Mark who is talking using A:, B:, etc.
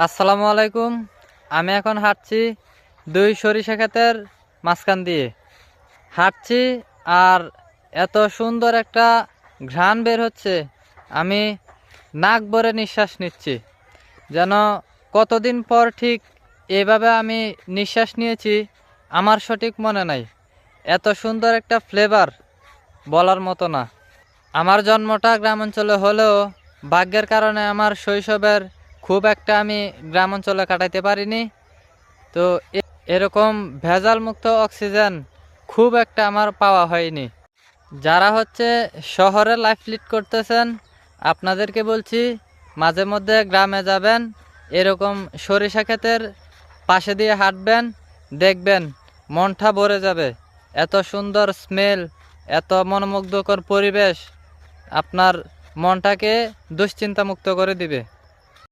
A: আসসালামু আলাইকুম। আমি এখন হাঁটছি দুই সরিষা ক্ষেতের মাঝখান দিয়ে হাঁটছি, আর এত সুন্দর একটা ঘ্রাণ বের হচ্ছে। আমি নাক ভরে নিঃশ্বাস নিচ্ছি, যেন কতদিন পর ঠিক এভাবে আমি নিঃশ্বাস নিয়েছি আমার সঠিক মনে নাই। এত সুন্দর একটা ফ্লেভার বলার মতো না। আমার জন্মটা গ্রামাঞ্চলে হলেও ভাগ্যের কারণে আমার শৈশবের খুব একটা আমি গ্রামাঞ্চলে কাটাইতে পারিনি। তো এরকম ভেজাল মুক্ত অক্সিজেন খুব একটা আমার পাওয়া হয়নি। যারা শহরে লাইফ লিড করতেছেন, আপনাদেরকে বলছি মাঝে মধ্যে গ্রামে যাবেন, এরকম সরিষা ক্ষেতের পাশে দিয়ে হাঁটবেন, দেখবেন মনটা ভরে যাবে। এত সুন্দর স্মেল, এত মনোমুগ্ধকর পরিবেশ আপনার মনটাকে দুশ্চিন্তা মুক্ত করে দিবে।